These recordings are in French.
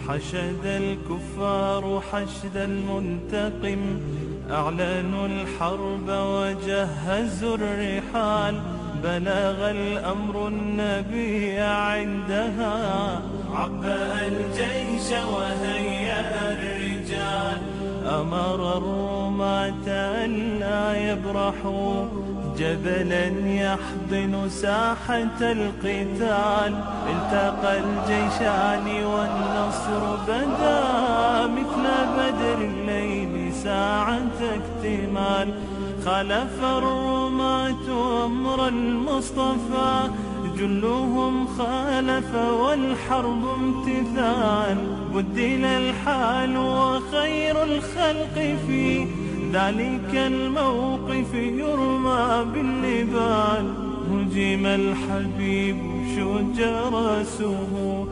حشد الكفار حشد المنتقم، أعلنوا الحرب وجهزوا الرحال، بلغ الأمر النبي عندها، عبأ الجيش وهيأ الرجال، أمر الرماة ألا يبرحوا، جبلا يحضن ساحة القتال، التقى الجيشان والنصر بدا، مثل بدر الليل ساعة اكتمال، خلف الرماة أمر المصطفى، جلهم خالف والحرب امتثال، بدل الحال وخير الخلق في ذلك الموقف يرمى بالنبال، هجم الحبيب شج رأسه،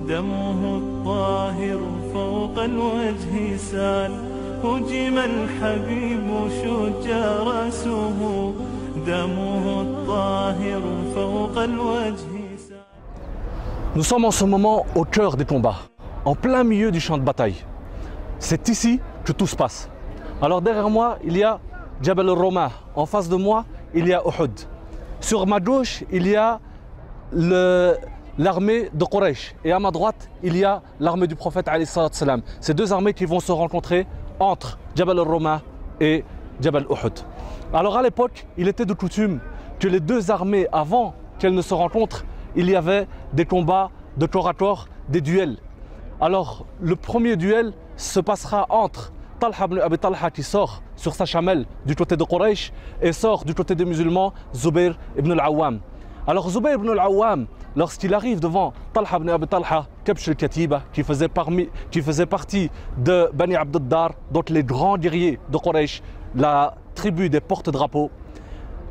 دمه الطاهر فوق الوجه سال، هجم الحبيب شج رأسه، دمه الطاهر فوق الوجه سال. Nous sommes en ce moment au cœur des combats, en plein milieu du champ de bataille. C'est ici que tout se passe. Alors derrière moi, il y a Jabal al-Rumah. En face de moi, il y a Uhud. Sur ma gauche, il y a l'armée de Quraysh. Et à ma droite, il y a l'armée du prophète alayhi salatu salam. Ces deux armées qui vont se rencontrer entre Jabal al-Rumah et Jabal Uhud. Alors à l'époque, il était de coutume que les deux armées, avant qu'elles ne se rencontrent, il y avait des combats de corps à corps, des duels. Alors le premier duel se passera entre Talha ibn Abi Talha qui sort sur sa chamelle du côté de Quraysh et sort du côté des musulmans Zubayr ibn al-Awwam. Alors Zubayr ibn al-Awwam, lorsqu'il arrive devant Talha ibn Abi Talha, Kabsh al-Katiba, qui faisait partie de Bani Abd ad-Dar, donc les grands guerriers de Quraysh, la tribu des porte-drapeaux,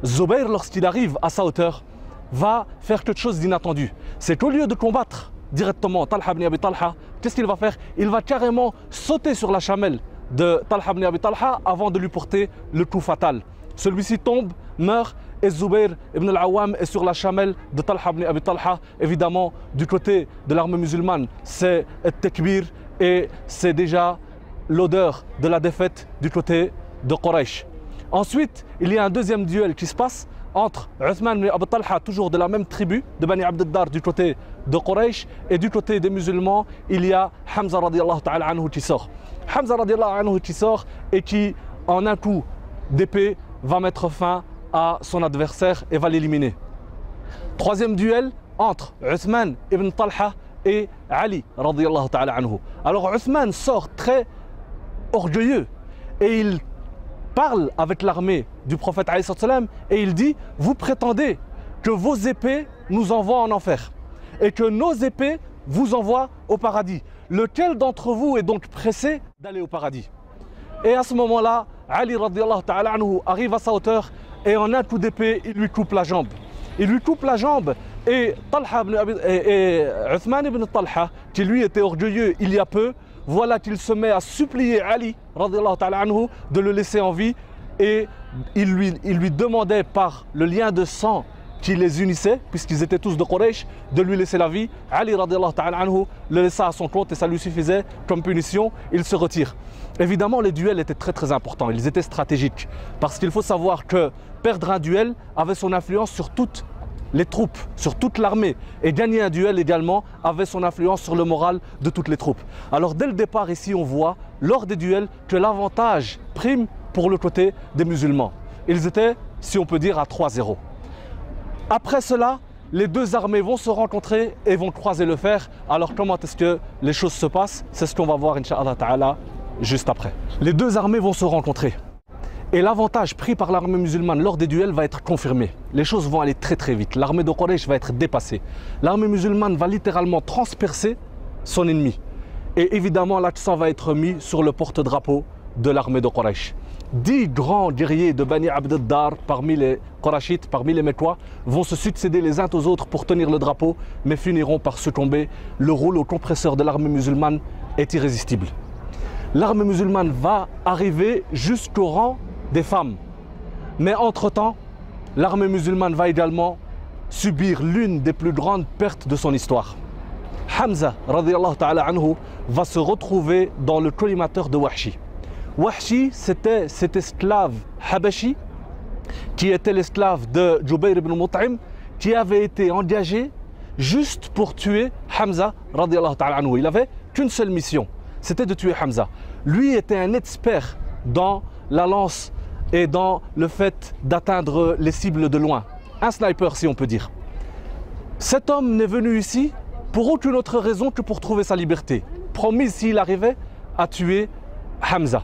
Zubayr, lorsqu'il arrive à sa hauteur, va faire quelque chose d'inattendu. C'est qu'au lieu de combattre directement Talha ibn Abi Talha, qu'est-ce qu'il va faire? Il va carrément sauter sur la chamelle de Talha ibn Abi Talha avant de lui porter le coup fatal. Celui-ci tombe, meurt, et Zubayr ibn al-Awwam est sur la chamelle de Talha ibn Abi Talha. Évidemment, du côté de l'armée musulmane, c'est Tekbir et c'est déjà l'odeur de la défaite du côté de Quraysh. Ensuite, il y a un deuxième duel qui se passe entre Uthman ibn Abi Talha, toujours de la même tribu, de Bani Abd ad-Dar du côté de Quraysh, et du côté des musulmans, il y a Hamza radiallahu ta'ala anhu qui sort. Hamza radiallahu anhu qui sort et qui, en un coup d'épée, va mettre fin à son adversaire et va l'éliminer. Troisième duel entre Uthman ibn Talha et Ali radiallahu ta'ala anhu. Alors Uthman sort très orgueilleux et il parle avec l'armée du prophète alayhi salam et il dit: vous prétendez que vos épées nous envoient en enfer et que nos épées vous envoient au paradis. Lequel d'entre vous est donc pressé d'aller au paradis? Et à ce moment-là, Ali radiallahu ta'ala anhu arrive à sa hauteur et en un coup d'épée, il lui coupe la jambe. Il lui coupe la jambe et Uthman ibn Talha, qui lui était orgueilleux il y a peu, voilà qu'il se met à supplier Ali radiallahu ta'ala anhu de le laisser en vie et il lui demandait par le lien de sang qui les unissait, puisqu'ils étaient tous de Quraysh, de lui laisser la vie. Ali radiallahu ta'ala anhu le laissa à son compte et ça lui suffisait comme punition, il se retire. Évidemment, les duels étaient très importants, ils étaient stratégiques, parce qu'il faut savoir que perdre un duel avait son influence sur toutes les troupes, sur toute l'armée, et gagner un duel également avait son influence sur le moral de toutes les troupes. Alors dès le départ ici, on voit lors des duels que l'avantage prime pour le côté des musulmans. Ils étaient, si on peut dire, à 3-0. Après cela, les deux armées vont se rencontrer et vont croiser le fer. Alors comment est-ce que les choses se passent? C'est ce qu'on va voir, Inch'Allah Ta'ala, juste après. Les deux armées vont se rencontrer. Et l'avantage pris par l'armée musulmane lors des duels va être confirmé. Les choses vont aller très vite. L'armée de Quraysh va être dépassée. L'armée musulmane va littéralement transpercer son ennemi. Et évidemment, l'accent va être mis sur le porte-drapeau de l'armée de Quraysh. 10 grands guerriers de Bani Abd ad-Dar parmi les Qurayshites, parmi les Mecquois, vont se succéder les uns aux autres pour tenir le drapeau, mais finiront par succomber. Le rouleau compresseur de l'armée musulmane est irrésistible. L'armée musulmane va arriver jusqu'au rang des femmes. Mais entre-temps, l'armée musulmane va également subir l'une des plus grandes pertes de son histoire. Hamza radiallahu ta'ala anhu va se retrouver dans le collimateur de Wahshi. Wahshi, c'était cet esclave habashi qui était l'esclave de Jubayr ibn Mut'im, qui avait été engagé juste pour tuer Hamza radiallahu ta'ala anhu. Il n'avait qu'une seule mission, c'était de tuer Hamza. Lui était un expert dans la lance et dans le fait d'atteindre les cibles de loin. Un sniper, si on peut dire. Cet homme n'est venu ici pour aucune autre raison que pour trouver sa liberté. Promis s'il arrivait à tuer Hamza.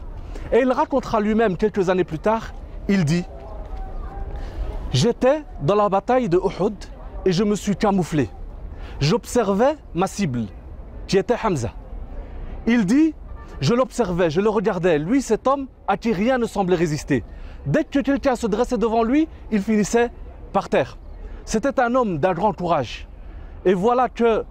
Et il racontera lui-même quelques années plus tard, il dit « J'étais dans la bataille de Uhud et je me suis camouflé. J'observais ma cible, qui était Hamza. Il dit « Je l'observais, je le regardais. Lui, cet homme à qui rien ne semblait résister. Dès que quelqu'un se dressait devant lui, il finissait par terre. C'était un homme d'un grand courage. Et voilà que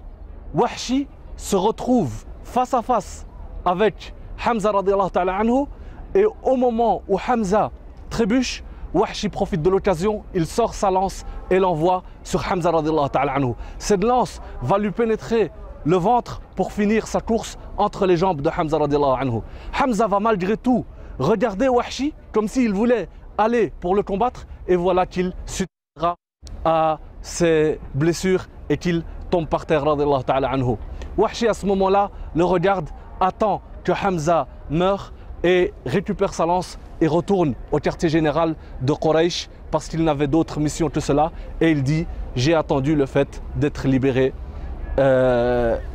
Wahshi se retrouve face à face avec Hamza radiallahu ta'ala anhu. Et au moment où Hamza trébuche, Wahshi profite de l'occasion, il sort sa lance et l'envoie sur Hamza radiallahu ta'ala anhu. Cette lance va lui pénétrer le ventre pour finir sa course entre les jambes de Hamza radiallahu anhu. Hamza va malgré tout regarder Wahshi comme s'il voulait aller pour le combattre, et voilà qu'il succombera à ses blessures et qu'il tombe par terre radiallahu ta'ala anhu. Wahshi à ce moment-là le regarde, attend que Hamza meure et récupère sa lance et retourne au quartier général de Quraysh parce qu'il n'avait d'autre mission que cela, et il dit « J'ai attendu le fait d'être libéré ».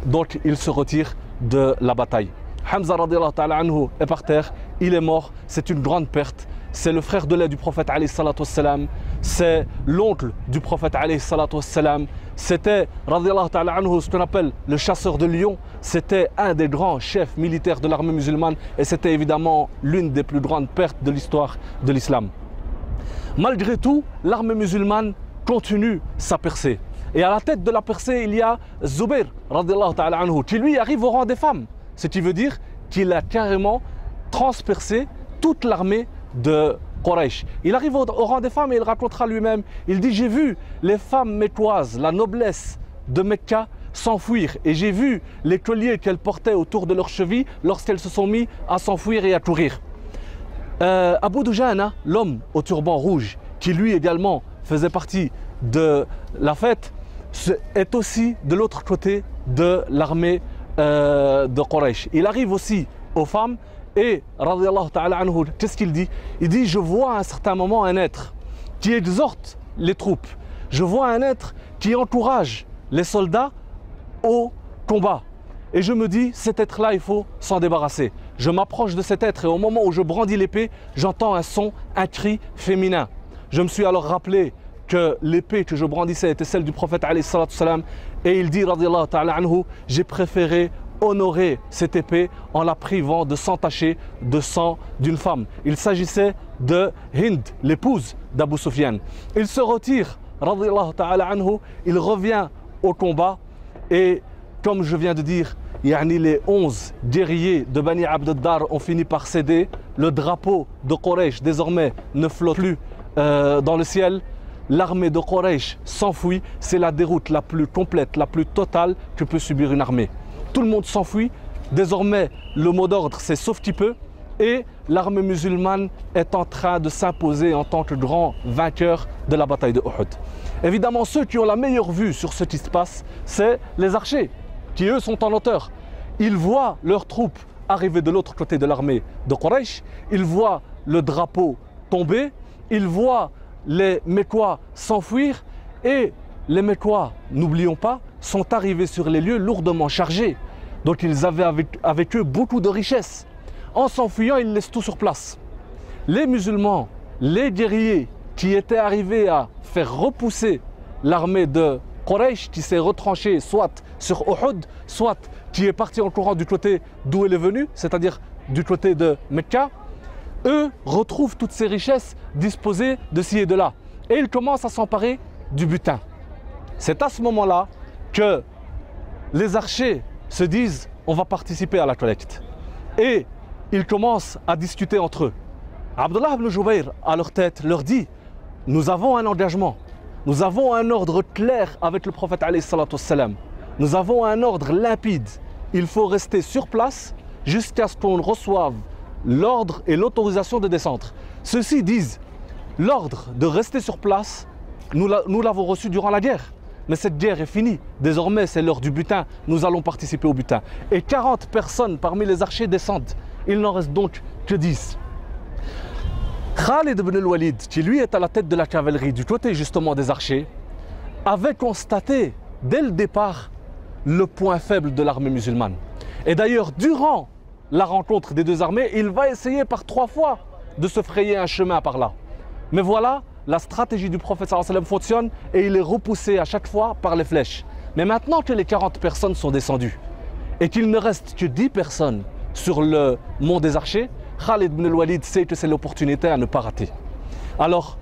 Donc il se retire de la bataille. Hamza radiallahu ta'ala anhu est par terre, il est mort, c'est une grande perte. C'est le frère de lait du prophète alayhi salatu wassalam, c'est l'oncle du prophète alayhi salatu wassalam, c'était radiallahu ta'ala anhu ce qu'on appelle le chasseur de lions, c'était un des grands chefs militaires de l'armée musulmane et c'était évidemment l'une des plus grandes pertes de l'histoire de l'islam. Malgré tout, l'armée musulmane continue sa percée. Et à la tête de la percée, il y a Zubayr radiallahu ta'ala anhu qui lui arrive au rang des femmes, ce qui veut dire qu'il a carrément transpercé toute l'armée de Quraysh. Il arrive au rang des femmes et il racontera lui-même, il dit « J'ai vu les femmes mecquoises, la noblesse de Mecca s'enfuir et j'ai vu les colliers qu'elles portaient autour de leurs chevilles lorsqu'elles se sont mis à s'enfuir et à courir. » Abu Dujana, l'homme au turban rouge, qui lui également faisait partie de la fête, est aussi de l'autre côté de l'armée de Quraysh. Il arrive aussi aux femmes et, radiallahu ta'ala anhu, qu'est-ce qu'il dit? Il dit, je vois à un certain moment un être qui exhorte les troupes. Je vois un être qui encourage les soldats au combat. Et je me dis, cet être-là, il faut s'en débarrasser. Je m'approche de cet être et au moment où je brandis l'épée, j'entends un son, un cri féminin. Je me suis alors rappelé que l'épée que je brandissais était celle du prophète alayhi salatu salam, et il dit, radiallahu ta'ala anhu, j'ai préféré honorer cette épée en la privant de s'entacher de sang d'une femme. Il s'agissait de Hind, l'épouse d'Abu Sufyan. Il se retire, radiallahu ta'ala anhu, il revient au combat et comme je viens de dire, les 11 guerriers de Bani Abd ad-Dar ont fini par céder. Le drapeau de Quraysh désormais ne flotte plus dans le ciel. L'armée de Quraysh s'enfuit. C'est la déroute la plus complète, la plus totale que peut subir une armée. Tout le monde s'enfuit. Désormais, le mot d'ordre, c'est sauf qui peut. Et l'armée musulmane est en train de s'imposer en tant que grand vainqueur de la bataille de Uhud. Évidemment, ceux qui ont la meilleure vue sur ce qui se passe, c'est les archers, qui eux sont en hauteur. Ils voient leurs troupes arriver de l'autre côté de l'armée de Quraysh. Ils voient le drapeau tomber. Ils voient les Mécois s'enfuir. Et les Mécois, n'oublions pas, sont arrivés sur les lieux lourdement chargés. Donc ils avaient avec eux beaucoup de richesses. En s'enfuyant, ils laissent tout sur place. Les musulmans, les guerriers qui étaient arrivés à faire repousser l'armée de Quraysh, qui s'est retranchée soit sur Uhud, soit qui est parti en courant du côté d'où elle est venue, c'est-à-dire du côté de Mecca, eux retrouvent toutes ces richesses disposées de ci et de là. Et ils commencent à s'emparer du butin. C'est à ce moment-là que les archers se disent « on va participer à la collecte ». Et ils commencent à discuter entre eux. Abdullah ibn Jubayr, à leur tête, leur dit « nous avons un engagement, nous avons un ordre clair avec le prophète alayhi salatu wassalam. nous avons un ordre limpide. Il faut rester sur place jusqu'à ce qu'on reçoive l'ordre et l'autorisation de descendre. Ceux-ci disent, l'ordre de rester sur place, nous l'avons reçu durant la guerre. Mais cette guerre est finie. Désormais, c'est l'heure du butin. Nous allons participer au butin. Et 40 personnes parmi les archers descendent. Il n'en reste donc que 10. Khalid ibn al-Walid, qui lui est à la tête de la cavalerie du côté justement des archers, avait constaté dès le départ le point faible de l'armée musulmane. Et d'ailleurs, durant la rencontre des deux armées, il va essayer par 3 fois de se frayer un chemin par là. Mais voilà, la stratégie du prophète sallallahu alayhi wa sallam fonctionne et il est repoussé à chaque fois par les flèches. Mais maintenant que les 40 personnes sont descendues et qu'il ne reste que 10 personnes sur le mont des archers, Khalid ibn al-Walid sait que c'est l'opportunité à ne pas rater. Alors,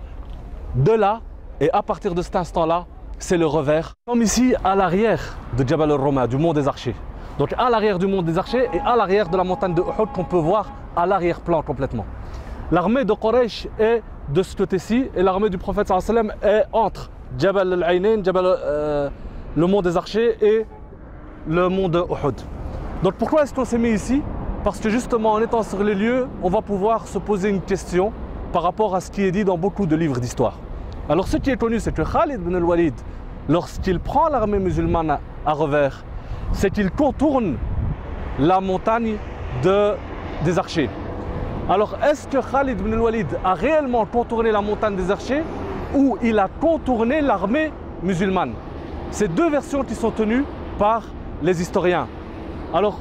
de là, et à partir de cet instant-là, c'est le revers. Comme ici, à l'arrière de Jabal al-Roma, du mont des archers. Donc à l'arrière du mont des archers et à l'arrière de la montagne de Uhud qu'on peut voir à l'arrière-plan complètement. L'armée de Quraysh est de ce côté-ci et l'armée du prophète sallallahu alayhi wa sallam est entre Jabal al-Aynain, le mont des archers et le mont de Uhud. Donc pourquoi est-ce qu'on s'est mis ici? Parce que justement en étant sur les lieux, on va pouvoir se poser une question par rapport à ce qui est dit dans beaucoup de livres d'histoire. Alors ce qui est connu, c'est que Khalid ibn al-Walid, lorsqu'il prend l'armée musulmane à revers, c'est qu'il contourne la montagne des archers. Alors est-ce que Khalid ibn al-Walid a réellement contourné la montagne des archers ou il a contourné l'armée musulmane? C'est deux versions qui sont tenues par les historiens. Alors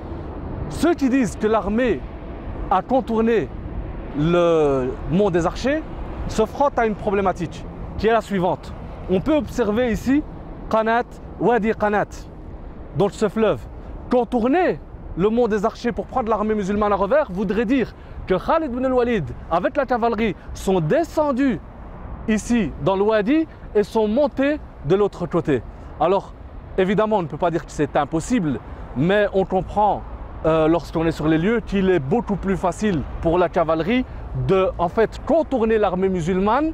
ceux qui disent que l'armée a contourné le mont des archers se frottent à une problématique qui est la suivante. On peut observer ici Qanat, Wadi Qanat, donc ce fleuve. Contourner le mont des archers pour prendre l'armée musulmane à revers voudrait dire que Khalid ibn al-Walid avec la cavalerie sont descendus ici dans le Wadi et sont montés de l'autre côté. Alors évidemment on ne peut pas dire que c'est impossible, mais on comprend lorsqu'on est sur les lieux qu'il est beaucoup plus facile pour la cavalerie de en fait contourner l'armée musulmane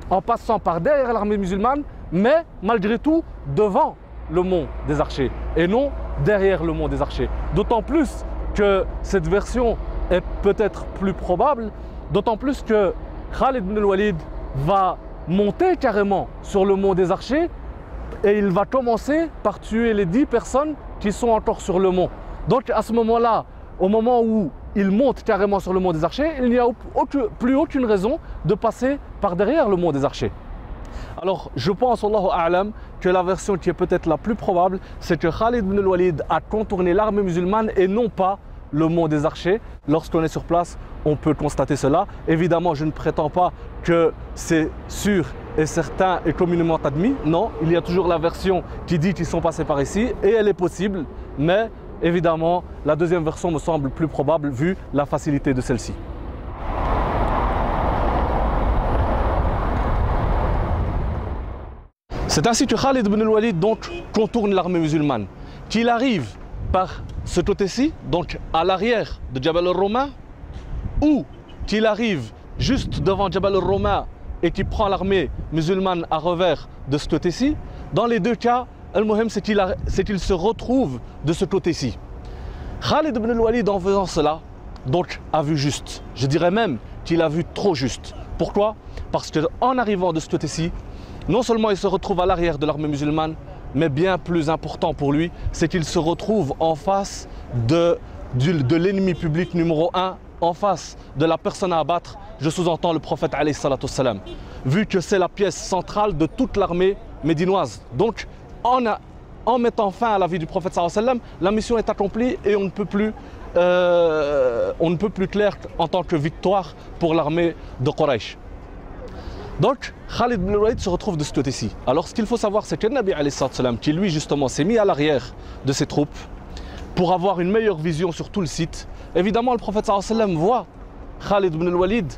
en passant par derrière l'armée musulmane, mais malgré tout devant le mont des archers et non derrière le mont des archers. D'autant plus que cette version est peut-être plus probable, d'autant plus que Khalid ibn al-Walid va monter carrément sur le mont des archers et il va commencer par tuer les 10 personnes qui sont encore sur le mont. Donc à ce moment-là, au moment où il monte carrément sur le mont des archers, il n'y a plus aucune raison de passer par derrière le mont des archers. Alors je pense, Allahu A'lam, que la version qui est peut-être la plus probable, c'est que Khalid ibn al-Walid a contourné l'armée musulmane et non pas le mont des archers. Lorsqu'on est sur place, on peut constater cela. Évidemment, je ne prétends pas que c'est sûr et certain et communément admis. Non, il y a toujours la version qui dit qu'ils sont passés par ici et elle est possible, mais évidemment, la deuxième version me semble plus probable vu la facilité de celle-ci. C'est ainsi que Khalid ibn al-Walid donc contourne l'armée musulmane, qu'il arrive par ce côté-ci, donc à l'arrière de Jabal al-Roma, ou qu'il arrive juste devant Jabal al-Roma et qui prend l'armée musulmane à revers de ce côté-ci. Dans les deux cas, al-Muhim, c'est qu'il se retrouve de ce côté-ci. Khalid ibn al-Walid, en faisant cela, donc a vu juste. Je dirais même qu'il a vu trop juste. Pourquoi? Parce qu'en arrivant de ce côté-ci, non seulement il se retrouve à l'arrière de l'armée musulmane, mais bien plus important pour lui, c'est qu'il se retrouve en face de l'ennemi public numéro 1, en face de la personne à abattre, je sous-entends le prophète alayhi salatu wassalam, vu que c'est la pièce centrale de toute l'armée médinoise. Donc, en mettant fin à la vie du prophète sallallahu alayhi wa sallam, la mission est accomplie et on ne peut plus clair en tant que victoire pour l'armée de Quraysh. Donc, Khalid ibn al-Walid se retrouve de ce côté-ci. Alors, ce qu'il faut savoir, c'est que le Nabi alayhi salatu wassalam, qui lui justement s'est mis à l'arrière de ses troupes pour avoir une meilleure vision sur tout le site. Évidemment, le prophète sallallahu alayhi wa sallam voit Khalid ibn al-Walid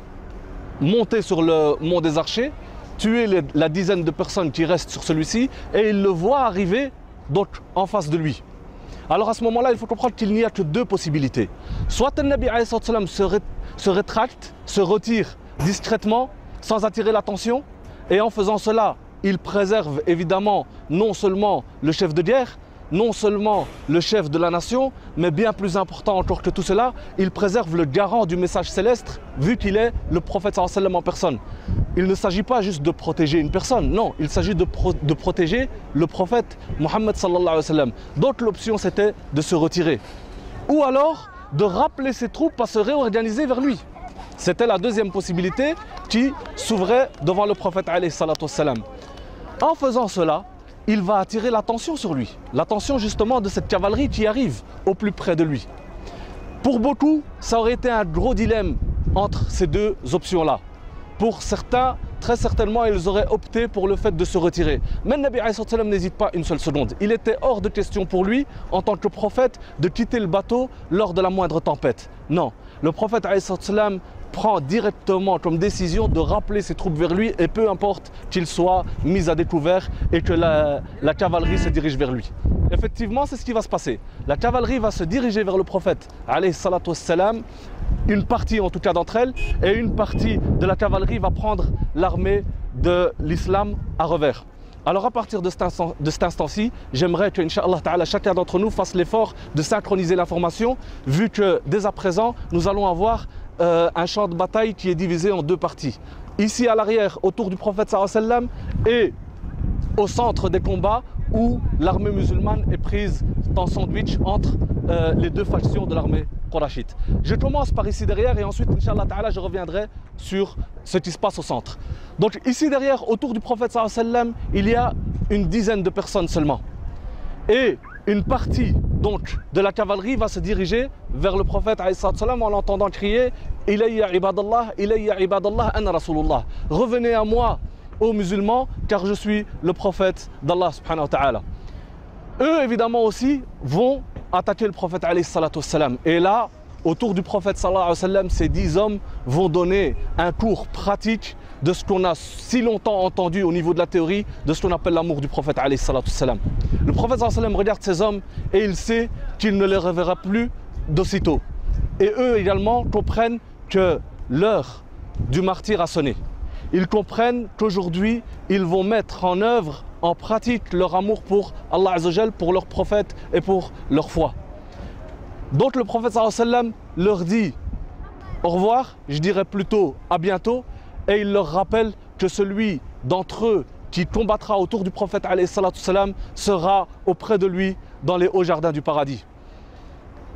monter sur le mont des archers, tuer la dizaine de personnes qui restent sur celui-ci, et il le voit arriver donc en face de lui. Alors à ce moment-là, il faut comprendre qu'il n'y a que deux possibilités. Soit le Nabi alayhi salatu wassalam se rétracte, se retire discrètement, sans attirer l'attention, et en faisant cela, il préserve évidemment non seulement le chef de guerre, non seulement le chef de la nation, mais bien plus important encore que tout cela, il préserve le garant du message céleste, vu qu'il est le prophète sallallahu alayhi wa sallam en personne. Il ne s'agit pas juste de protéger une personne, non, il s'agit de protéger le prophète Mohammed sallallahu alayhi wa sallam. Donc l'option c'était de se retirer. Ou alors de rappeler ses troupes à se réorganiser vers lui. C'était la deuxième possibilité qui s'ouvrait devant le prophète alayhi salatu wassalam. En faisant cela, il va attirer l'attention sur lui. L'attention justement de cette cavalerie qui arrive au plus près de lui. Pour beaucoup, ça aurait été un gros dilemme entre ces deux options-là. Pour certains, très certainement, ils auraient opté pour le fait de se retirer. Mais le Nabi alayhi salatu wassalam n'hésite pas une seule seconde. Il était hors de question pour lui, en tant que prophète, de quitter le bateau lors de la moindre tempête. Non, le prophète alayhi salatu wassalam prend directement comme décision de rappeler ses troupes vers lui, et peu importe qu'il soit mis à découvert et que la cavalerie se dirige vers lui. Effectivement, c'est ce qui va se passer. La cavalerie va se diriger vers le prophète alayhi salatu wassalam, une partie en tout cas d'entre elles, et une partie de la cavalerie va prendre l'armée de l'islam à revers. Alors à partir de cet instant-ci, j'aimerais que, Inch'Allah Ta'ala, chacun d'entre nous fasse l'effort de synchroniser l'information, vu que dès à présent, nous allons avoir un champ de bataille qui est divisé en deux parties. Ici à l'arrière, autour du prophète sallallahu alayhi wa sallam, et au centre des combats, où l'armée musulmane est prise en sandwich entre les deux factions de l'armée qurayshite. Je commence par ici derrière et ensuite, Inch'Allah Ta'ala, je reviendrai sur ce qui se passe au centre. Donc ici derrière, autour du prophète sallallahu alayhi wa sallam, il y a une dizaine de personnes seulement. Et une partie donc de la cavalerie va se diriger vers le prophète alayhi salatu wassalam en l'entendant crier « Ilayya ibadallah, ana rasulullah » « Revenez à moi, ô musulmans, car je suis le prophète d'Allah subhanahu wa ta'ala ». Eux, évidemment aussi, vont attaquer le prophète alayhi salatu wassalam. Et là, autour du prophète sallallahu alayhi wa sallam, ces 10 hommes vont donner un cours pratique de ce qu'on a si longtemps entendu au niveau de la théorie, de ce qu'on appelle l'amour du prophète alayhi salatu wassalam. Le prophète sallallahu alayhi wa sallam regarde ces hommes et il sait qu'il ne les reverra plus d'aussitôt. Et eux également comprennent que l'heure du martyre a sonné. Ils comprennent qu'aujourd'hui, ils vont mettre en œuvre, en pratique, leur amour pour Allah Azza wa Jal, pour leur prophète et pour leur foi. Donc le prophète sallallahu alayhi wa sallam leur dit au revoir, je dirais plutôt à bientôt, et il leur rappelle que celui d'entre eux qui combattra autour du prophète alayhi salatu wassalam sera auprès de lui dans les hauts jardins du paradis.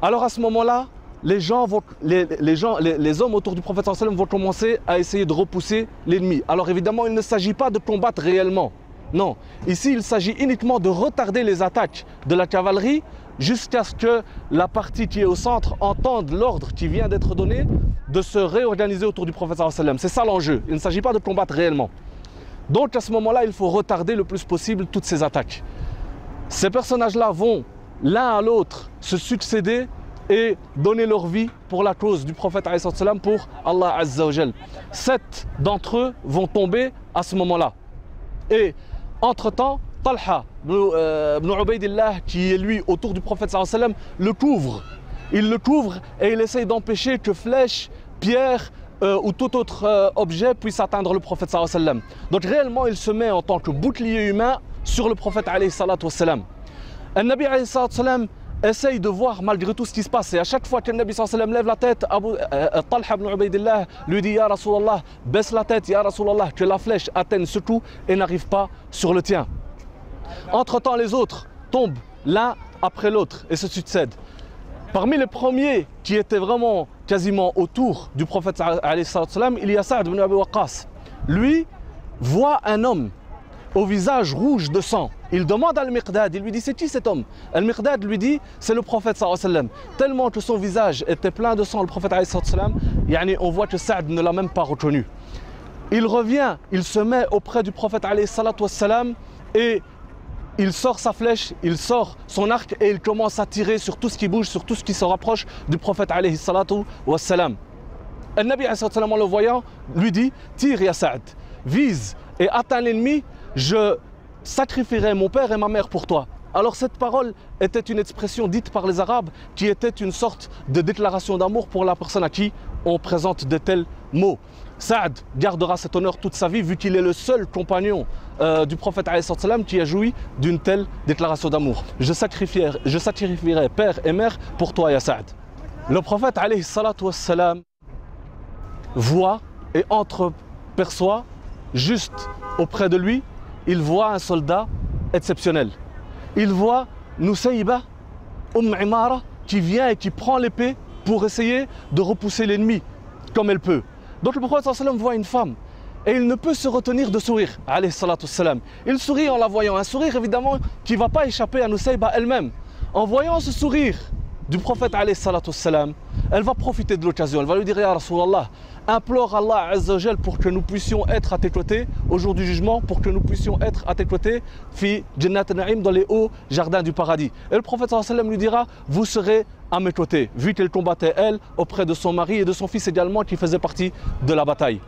Alors à ce moment-là, les hommes autour du prophète sallallahu alayhi wa sallam vont commencer à essayer de repousser l'ennemi. Alors évidemment, il ne s'agit pas de combattre réellement. Non, ici il s'agit uniquement de retarder les attaques de la cavalerie jusqu'à ce que la partie qui est au centre entende l'ordre qui vient d'être donné de se réorganiser autour du prophète sallallahu alayhi wa sallam. C'est ça l'enjeu, il ne s'agit pas de combattre réellement. Donc à ce moment-là, il faut retarder le plus possible toutes ces attaques. Ces personnages-là vont l'un à l'autre se succéder et donner leur vie pour la cause du prophète alayhi sallam, pour Allah Azza wa Jal. 7 d'entre eux vont tomber à ce moment-là. Et entre-temps, Talha ibn Ubaydillah, qui est lui autour du prophète sallallahu alayhi wa sallam, le couvre. Il le couvre et il essaye d'empêcher que flèches, pierres ou tout autre objet puisse atteindre le prophète sallallahu alayhi wa sallam. Donc réellement, il se met en tant que bouclier humain sur le prophète alayhi salatu wa sallam. Le Nabi alayhi salatu wa sallam essaye de voir malgré tout ce qui se passe. Et à chaque fois que le Nabi sallallahu alayhi wa sallam lève la tête, Talha ibn Ubaydillah lui dit « Ya Rasulallah, baisse la tête, Ya Rasulallah, que la flèche atteigne ce trou et n'arrive pas sur le tien. » Entre-temps, les autres tombent l'un après l'autre et se succèdent. Parmi les premiers qui étaient vraiment quasiment autour du prophète alayhi salatu wa sallam, il y a Sa'd ibn Abi Waqqas. Lui voit un homme au visage rouge de sang. Il demande à Al-Miqdad, il lui dit « C'est qui cet homme ?» Al-Miqdad lui dit « C'est le prophète sallallahu alayhi wa sallam » Tellement que son visage était plein de sang, le prophète alayhi salatu wa sallam, on voit que Sa'd ne l'a même pas reconnu. Il revient, il se met auprès du prophète alayhi salatu wa sallam et il sort sa flèche, il sort son arc et il commence à tirer sur tout ce qui bouge, sur tout ce qui se rapproche du prophète alayhi salatu wa sallam. Al-Nabi alayhi salatu wa sallam, en le voyant, lui dit « Tire ya Sa'd, vise et atteins l'ennemi, je sacrifierai mon père et ma mère pour toi. » Alors cette parole était une expression dite par les Arabes qui était une sorte de déclaration d'amour pour la personne à qui on présente de telles mot. Saad gardera cet honneur toute sa vie vu qu'il est le seul compagnon du prophète alayhi salam qui a joui d'une telle déclaration d'amour. Je sacrifierai père et mère pour toi, ya Saad. Le prophète alayhi salam voit et entreperçoit juste auprès de lui, il voit un soldat exceptionnel. Il voit Nusayba, Imara, qui vient et qui prend l'épée pour essayer de repousser l'ennemi comme elle peut. Donc le prophète sallam voit une femme et il ne peut se retenir de sourire, alayhi salatu wassalam. Il sourit en la voyant, un sourire évidemment qui ne va pas échapper à Nusayba elle-même. En voyant ce sourire du prophète alayhi salatu wassalam, elle va profiter de l'occasion, elle va lui dire ya Rasulallah, implore Allah Azza wa Jal pour que nous puissions être à tes côtés au jour du jugement, pour que nous puissions être à tes côtés fi Jannat Na'im, dans les hauts jardins du paradis. Et le prophète sallallahu alayhi wa sallam lui dira, vous serez à mes côtés, vu qu'elle combattait elle auprès de son mari et de son fils également qui faisait partie de la bataille.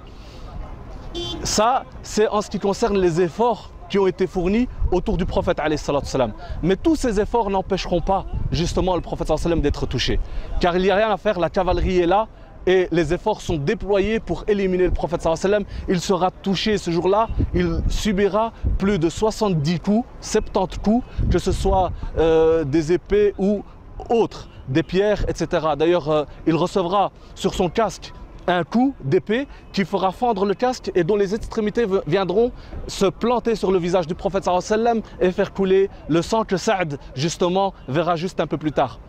Ça, c'est en ce qui concerne les efforts qui ont été fournis autour du prophète alayhi salatu wassalam. Mais tous ces efforts n'empêcheront pas justement le prophète sallallahu alayhi wa sallam d'être touché. Car il n'y a rien à faire, la cavalerie est là et les efforts sont déployés pour éliminer le prophète sallallahu alayhi wa sallam. Il sera touché ce jour-là, il subira plus de 70 coups, 70 coups, que ce soit des épées ou autres, des pierres, etc. D'ailleurs, il recevra sur son casque un coup d'épée qui fera fendre le casque et dont les extrémités viendront se planter sur le visage du prophète sallallahu alayhi wa sallam et faire couler le sang que Saad justement verra juste un peu plus tard.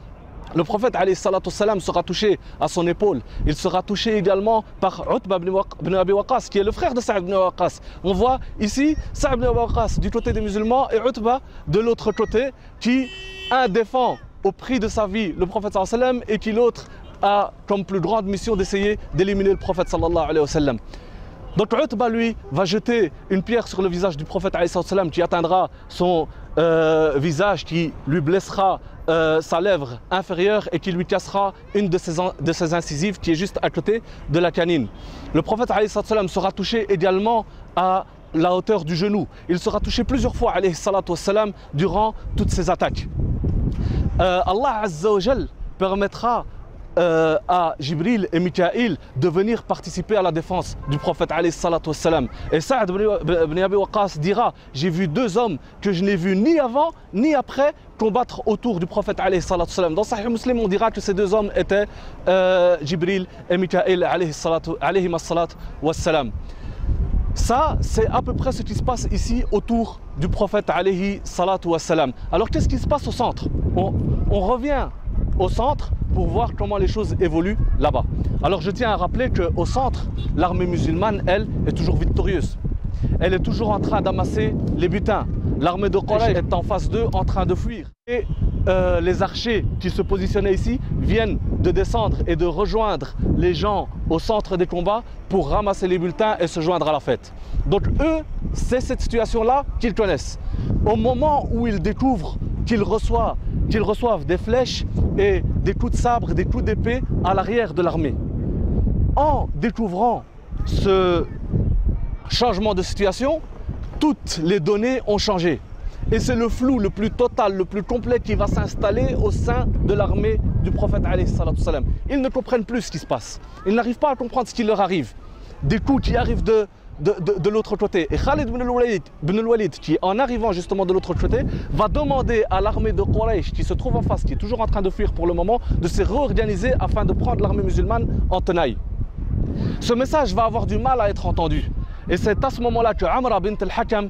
Le prophète alayhi salatu wassalam sera touché à son épaule. Il sera touché également par Utba ibn Abi Waqqas, qui est le frère de Saad ibn Abi Waqqas. On voit ici Saad ibn Abi Waqqas du côté des musulmans et Utba de l'autre côté, qui un défend au prix de sa vie le prophète sallallahu alayhi wa sallam et qui l'autre a comme plus grande mission d'essayer d'éliminer le prophète sallallahu alayhi wa sallam. Donc Utba lui va jeter une pierre sur le visage du prophète alayhi sallam qui atteindra son visage, qui lui blessera sa lèvre inférieure et qui lui cassera une de ses incisives qui est juste à côté de la canine. Le prophète alayhi sallam sera touché également à la hauteur du genou. Il sera touché plusieurs fois alayhi sallam durant toutes ces attaques. Allah Azza wa Jal permettra à Jibril et Mikaïl de venir participer à la défense du prophète alayhi salatu wassalam. Et Saad ibn Abi Waqqas dira, j'ai vu deux hommes que je n'ai vus ni avant ni après combattre autour du prophète alayhi salatu wassalam. Dans Sahih Muslim, on dira que ces deux hommes étaient Jibril et Mikaïl alayhi salatu wassalam. Ça, c'est à peu près ce qui se passe ici autour du prophète alayhi salatu wassalam. Alors qu'est-ce qui se passe au centre? On revient au centre pour voir comment les choses évoluent là-bas. Alors je tiens à rappeler qu'au centre, l'armée musulmane, elle, est toujours victorieuse. Elle est toujours en train d'amasser les butins. L'armée de Quraysh est en face d'eux, en train de fuir. Et les archers qui se positionnaient ici viennent de descendre et de rejoindre les gens au centre des combats pour ramasser les bulletins et se joindre à la fête. Donc eux, c'est cette situation-là qu'ils connaissent. Au moment où ils découvrent qu'ils reçoivent des flèches et des coups de sabre, des coups d'épée à l'arrière de l'armée. En découvrant ce changement de situation, toutes les données ont changé. Et c'est le flou le plus total, le plus complet qui va s'installer au sein de l'armée du prophète alayhi salatu wassalam. Ils ne comprennent plus ce qui se passe. Ils n'arrivent pas à comprendre ce qui leur arrive. Des coups qui arrivent de l'autre côté. Et Khalid ibn al-Walid, qui en arrivant justement de l'autre côté, va demander à l'armée de Quraysh qui se trouve en face, qui est toujours en train de fuir pour le moment, de se réorganiser afin de prendre l'armée musulmane en tenaille. Ce message va avoir du mal à être entendu. Et c'est à ce moment-là que Amra bint al-Hakam,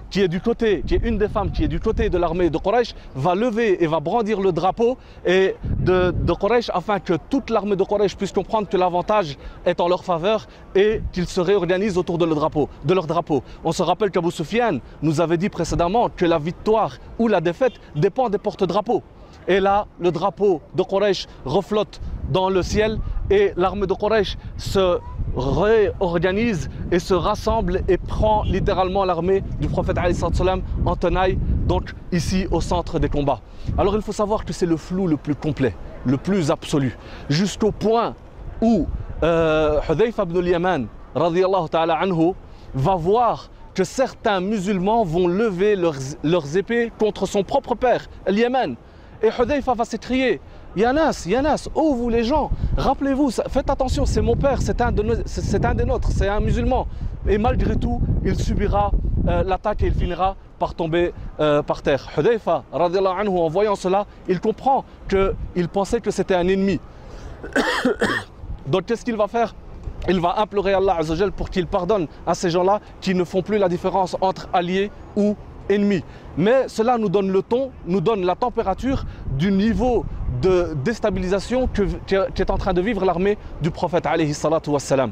qui est une des femmes qui est du côté de l'armée de Quraysh, va lever et va brandir le drapeau de Quraysh afin que toute l'armée de Quraysh puisse comprendre que l'avantage est en leur faveur et qu'ils se réorganisent autour de leur drapeau. On se rappelle qu'Abu Sufyan nous avait dit précédemment que la victoire ou la défaite dépend des porte-drapeaux. Et là, le drapeau de Quraysh reflotte dans le ciel et l'armée de Quraysh se réorganise et se rassemble et prend littéralement l'armée du prophète alayhi salatu wassalam en tenaille, donc ici au centre des combats. Alors il faut savoir que c'est le flou le plus complet, le plus absolu, jusqu'au point où Hudhayfa ibn al-Yaman radiyallahu ta'ala anhu va voir que certains musulmans vont lever leurs épées contre son propre père, al-Yaman. Et Hudhayfa va s'écrier Yanas, oh vous les gens, rappelez-vous, faites attention, c'est mon père, c'est un des nôtres, c'est un musulman. Et malgré tout, il subira l'attaque et il finira par tomber par terre. Hudayfa, radiallahu anhu, en voyant cela, il comprend qu'il pensait que c'était un ennemi. Donc qu'est-ce qu'il va faire? Il va implorer Allah Azza wa Jal pour qu'il pardonne à ces gens-là qui ne font plus la différence entre alliés ou ennemis. Mais cela nous donne le ton, nous donne la température du niveau de déstabilisation qu'est en train de vivre l'armée du prophète alayhi salatu wassalam.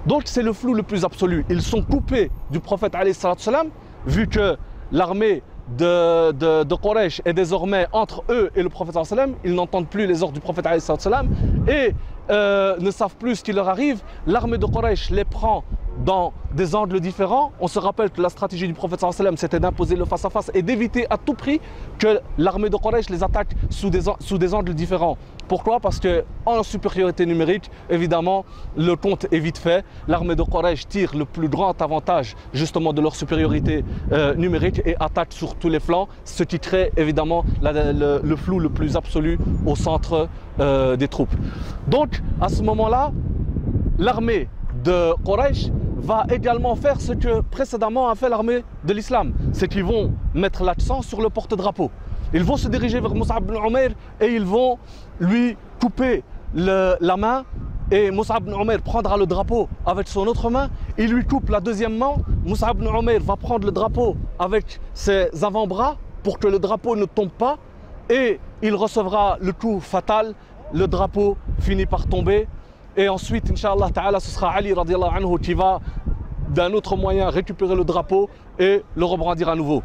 Donc c'est le flou le plus absolu. Ils sont coupés du prophète alayhi salatu wassalam, vu que l'armée de Quraysh est désormais entre eux et le prophète sallallahu alayhi wa sallam. Ils n'entendent plus les ordres du prophète alayhi sallam et ne savent plus ce qui leur arrive. L'armée de Quraysh les prend dans des angles différents. On se rappelle que la stratégie du prophète sallallahu alayhi wa sallam, c'était d'imposer le face-à-face et d'éviter à tout prix que l'armée de Quraysh les attaque sous des angles différents. Pourquoi? Parce qu'en supériorité numérique, évidemment, le compte est vite fait. L'armée de Quraysh tire le plus grand avantage justement de leur supériorité numérique et attaque sur tous les flancs, ce qui crée évidemment le flou le plus absolu au centre des troupes. Donc, à ce moment-là, l'armée de Quraysh va également faire ce que précédemment a fait l'armée de l'islam. C'est qu'ils vont mettre l'accent sur le porte-drapeau. Ils vont se diriger vers Mus'ab ibn Umayr et ils vont lui couper la main. Et Mus'ab ibn Umayr prendra le drapeau avec son autre main. Il lui coupe la deuxième main. Mus'ab ibn Umayr va prendre le drapeau avec ses avant-bras pour que le drapeau ne tombe pas. Et il recevra le coup fatal. Le drapeau finit par tomber. Et ensuite, Inch'Allah Ta'ala, ce sera Ali radiallahu anhu qui va d'un autre moyen récupérer le drapeau et le rebrandir à nouveau.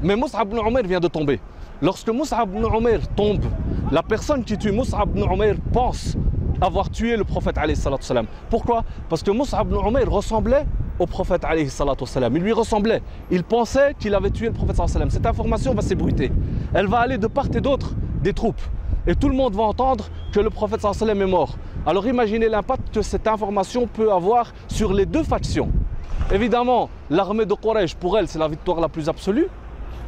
Mais Mus'ab ibn Umayr vient de tomber. Lorsque Mus'ab ibn Umayr tombe, la personne qui tue Mus'ab ibn Umayr pense avoir tué le prophète alayhi salatu wassalam. Pourquoi? Parce que Mus'ab ibn Umayr ressemblait au prophète alayhi salatu wassalam. Il lui ressemblait. Il pensait qu'il avait tué le prophète sallallahu alayhi wa sallam. Cette information va s'ébruiter. Elle va aller de part et d'autre des troupes. Et tout le monde va entendre que le prophète sallallahu alayhi wa sallam est mort. Alors imaginez l'impact que cette information peut avoir sur les deux factions. Évidemment, l'armée de Quraysh, pour elle, c'est la victoire la plus absolue.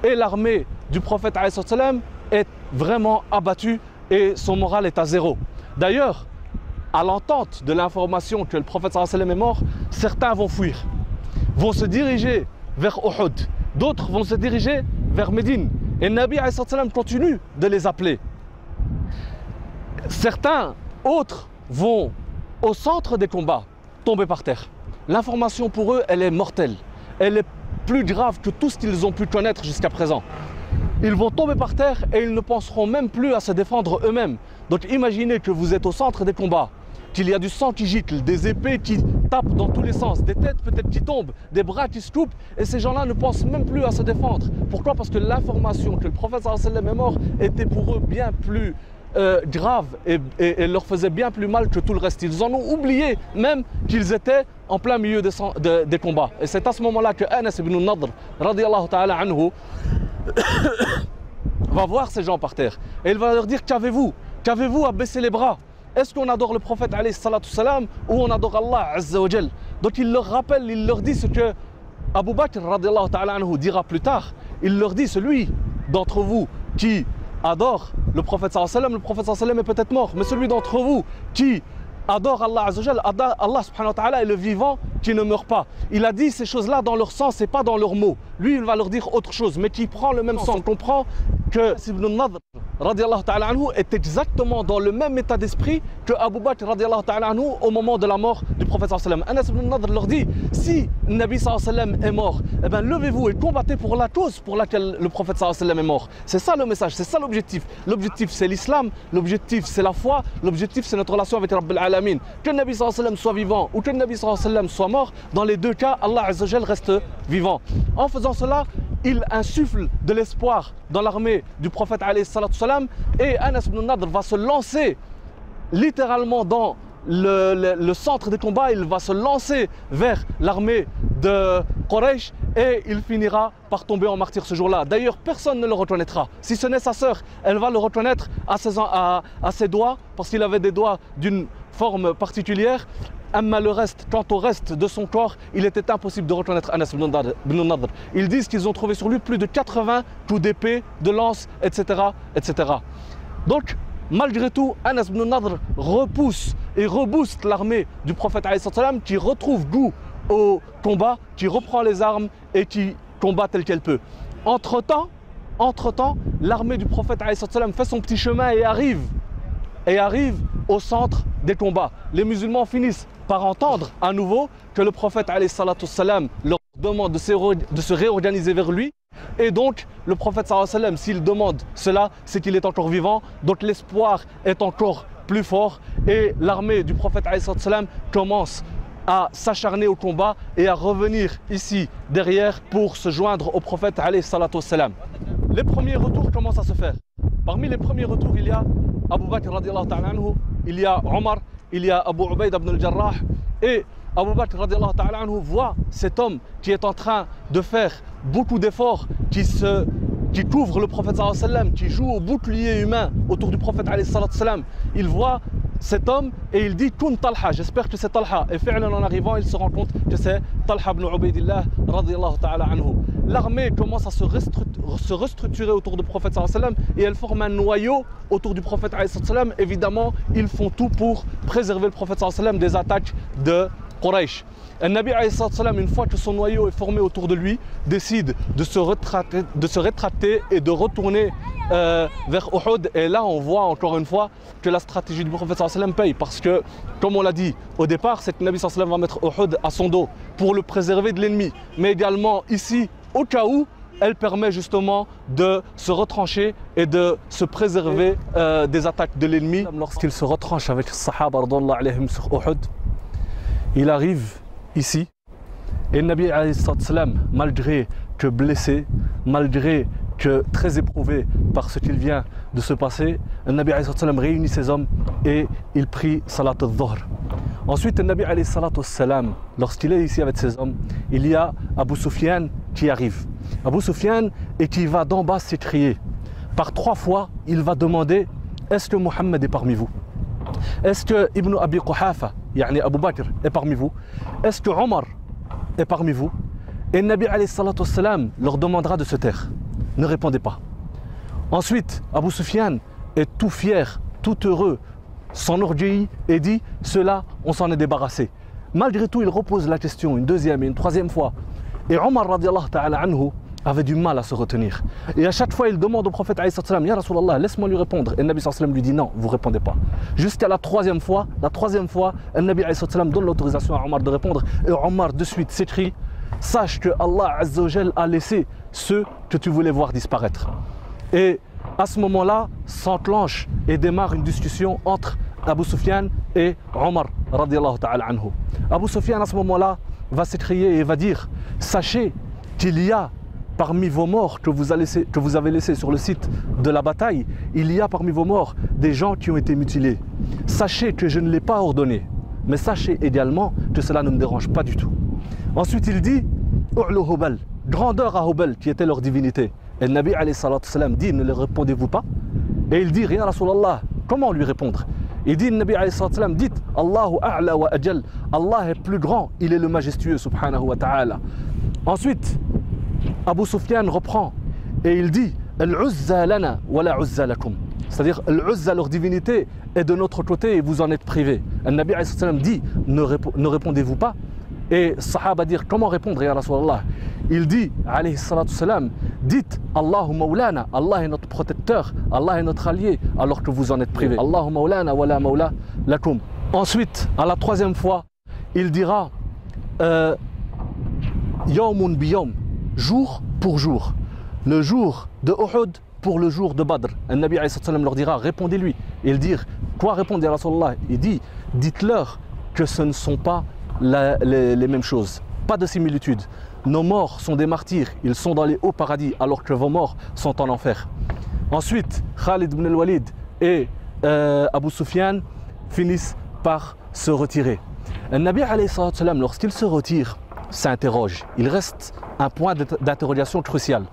Et l'armée du prophète alayhi salatu wassalam est vraiment abattue et son moral est à zéro. D'ailleurs, à l'entente de l'information que le prophète sallallahu alayhi wa sallam est mort, certains vont fuir, vont se diriger vers Uhud, d'autres vont se diriger vers Médine. Et le Nabi alayhi salatu wassalam continue de les appeler. Certains autres vont au centre des combats tomber par terre. L'information pour eux, elle est mortelle. Elle est plus grave que tout ce qu'ils ont pu connaître jusqu'à présent. Ils vont tomber par terre et ils ne penseront même plus à se défendre eux-mêmes. Donc imaginez que vous êtes au centre des combats, qu'il y a du sang qui gicle, des épées qui tapent dans tous les sens, des têtes peut-être qui tombent, des bras qui se coupent, et ces gens-là ne pensent même plus à se défendre. Pourquoi? Parce que l'information que le prophète sallallahu alayhi wa sallam est mort était pour eux bien plus grave et leur faisait bien plus mal que tout le reste. Ils en ont oublié même qu'ils étaient en plein milieu des combats. Et c'est à ce moment-là que Anas ibn Nadr, radiyallahu ta'ala anhu, va voir ces gens par terre. Et il va leur dire: qu'avez-vous? Qu'avez-vous à baisser les bras? Est-ce qu'on adore le prophète alayhi salatu salam ou on adore Allah azza wa jal? Donc il leur rappelle, il leur dit ce que Abu Bakr radiyallahu ta'ala anhu dira plus tard. Il leur dit: celui d'entre vous qui adore le prophète sallallahu alayhi wa sallam, le prophète sallallahu alayhi wa sallam est peut-être mort, mais celui d'entre vous qui adore Allah azza wa jal, Allah subhanahu wa ta'ala est le vivant qui ne meurt pas. Il a dit ces choses-là dans leur sens et pas dans leurs mots. Lui, il va leur dire autre chose, mais qui prend le même sens. On comprend que Ibn Nadr radiallahu ta'ala anhu est exactement dans le même état d'esprit que Abu Bakr radiallahu ta'ala anhu au moment de la mort du prophète sallallahu alayhi wa sallam. Anas ibn Nadr leur dit: si le Nabi sallallahu alayhi wa sallam est mort, eh bien levez-vous et combattez pour la cause pour laquelle le prophète sallallahu alayhi wa sallam est mort. C'est ça le message, c'est ça l'objectif. L'objectif c'est l'islam, l'objectif c'est la foi, l'objectif c'est notre relation avec Rabbil Alamin. Que le Nabi sallallahu alayhi wa sallam soit vivant ou que le Nabi sallallahu alayhi wa sallam soit mort, dans les deux cas, Allah azza wa jal reste vivant. En faisant cela, il insuffle de l'espoir dans l'armée du prophète alayhi salatu salam, et Anas ibn Nadr va se lancer littéralement dans le centre des combats. Il va se lancer vers l'armée de Quraysh et il finira par tomber en martyr ce jour-là. D'ailleurs, personne ne le reconnaîtra. Si ce n'est sa sœur, elle va le reconnaître à ses doigts, parce qu'il avait des doigts d'une forme particulière. Amma le reste, quant au reste de son corps, il était impossible de reconnaître Anas ibn Nadr. Ils disent qu'ils ont trouvé sur lui plus de 80 coups d'épée, de lance, etc., etc. Donc, malgré tout, Anas ibn Nadr repousse et rebooste l'armée du prophète qui retrouve goût au combat, qui reprend les armes et qui combat tel qu'elle peut. Entre-temps, l'armée du prophète fait son petit chemin et arrive au centre des combats. Les musulmans finissent par entendre à nouveau que le prophète leur demande de se réorganiser vers lui. Et donc, le prophète s'il demande cela, c'est qu'il est encore vivant. Donc l'espoir est encore plus fort. Et l'armée du prophète commence à s'acharner au combat et à revenir ici derrière pour se joindre au prophète. Les premiers retours commencent à se faire. Parmi les premiers retours, il y a Abu Bakr radiallahu ta'ala anhu, il y a Omar, il y a Abu Ubaid ibn al-Jarrah. Et Abu Bakr radiallahu ta'ala anhu voit cet homme qui est en train de faire beaucoup d'efforts, qui couvre le prophète sallallahu alayhi wa sallam, qui joue au bouclier humain autour du prophète alayhi wa sallam. Il voit cet homme et il dit Kun Talha, j'espère que c'est Talha. Et en arrivant, il se rend compte que c'est Talha ibn Ubaydillah radiallahu ta'ala anhu. L'armée commence à se restructurer autour du prophète sallallahu alayhi wa sallam et elle forme un noyau autour du prophète alayhi wa sallam. Évidemment, ils font tout pour préserver le prophète sallallahu alayhi wa sallam des attaques de Quraysh. Le Nabi alayhi salam, une fois que son noyau est formé autour de lui, décide de se rétracter et de retourner vers Uhud. Et là, on voit encore une fois que la stratégie du prophète sallallahu alayhi wa sallam paye. Parce que, comme on l'a dit au départ, c'est que le Nabi sallallahu alayhi wa sallam va mettre Uhud à son dos pour le préserver de l'ennemi. Mais également ici, au cas où, elle permet justement de se retrancher et de se préserver des attaques de l'ennemi. Lorsqu'il se retranche avec les Sahaba sur Uhud, il arrive ici et le Nabi malgré que blessé, malgré que très éprouvé par ce qu'il vient de se passer, le Nabi réunit ses hommes et il prie Salat al-Dhuhr. Ensuite, le Nabi lorsqu'il est ici avec ses hommes, il y a Abu Sufyan qui arrive. Abu Sufyan et qui va d'en bas s'écrier. Par 3 fois, il va demander est-ce que Mohammed est parmi vous? Est-ce que Ibn Abi Quhafa, yani Abu Bakr, est parmi vous? Est-ce que Omar est parmi vous? Et le Nabi leur demandera de se taire. Ne répondez pas. Ensuite, Abu Sufyan est tout fier, tout heureux, s'enorgueillit et dit cela, on s'en est débarrassé. Malgré tout, il repose la question une deuxième et une troisième fois. Et Omar radiallahu ta'ala anhu avait du mal à se retenir. Et à chaque fois, il demande au prophète alayhi salam, Ya Rasulallah, laisse-moi lui répondre. Et le Nabi sallam lui dit non, vous ne répondez pas. Jusqu'à la troisième fois, le Nabi alayhi salam donne l'autorisation à Omar de répondre. Et Omar de suite s'écrie, sache que Allah azza wa jal a laissé ceux que tu voulais voir disparaître. Et à ce moment-là, s'enclenche et démarre une discussion entre Abu Sufyan et Omar radiallahu ta'ala anhu. Abu Sufyan à ce moment-là va s'écrier et va dire, sachez qu'il y a parmi vos morts que vous avez laissés sur le site de la bataille, il y a parmi vos morts des gens qui ont été mutilés. Sachez que je ne l'ai pas ordonné, mais sachez également que cela ne me dérange pas du tout. Ensuite, il dit U'lu Hubal, grandeur à Hubal, qui était leur divinité. Et le Nabi alayhi salam dit ne le répondez-vous pas? Et il dit rien, Rasulallah, comment lui répondre? Il dit, le Nabi alayhi salam, dites Allahu a'la wa ajal, Allah est plus grand, il est le majestueux, subhanahu wa ta'ala. Ensuite, Abu Sufyan reprend et il dit Al-Uzza lana wa la Uzza lakum. C'est-à-dire, Al-Uzza, leur divinité, est de notre côté et vous en êtes privés. Le Nabi alayhi salam dit ne répondez-vous pas? Et Sahaba dire comment répondre, ya Rasulallah? Il dit alayhi salam, dites Allahu Mawlana, Allah est notre protecteur, Allah est notre allié, alors que vous en êtes privés. Allahu Mawlana wa la Mawla lakum. Ensuite, à la troisième fois, il dira Yawmun biyawm, jour pour jour. Le jour de Uhud pour le jour de Badr. Le Nabi alayhi salam leur dira répondez-lui. Il dit quoi répondre, ya Rasulallah? Il dit dites-leur que ce ne sont pas les mêmes choses, pas de similitude. Nos morts sont des martyrs, ils sont dans les hauts paradis alors que vos morts sont en enfer. Ensuite, Khalid ibn al-Walid et Abu Sufyan finissent par se retirer. Le Nabi alayhi salam, lorsqu'il se retire, s'interroge. Il reste un point d'interrogation crucial.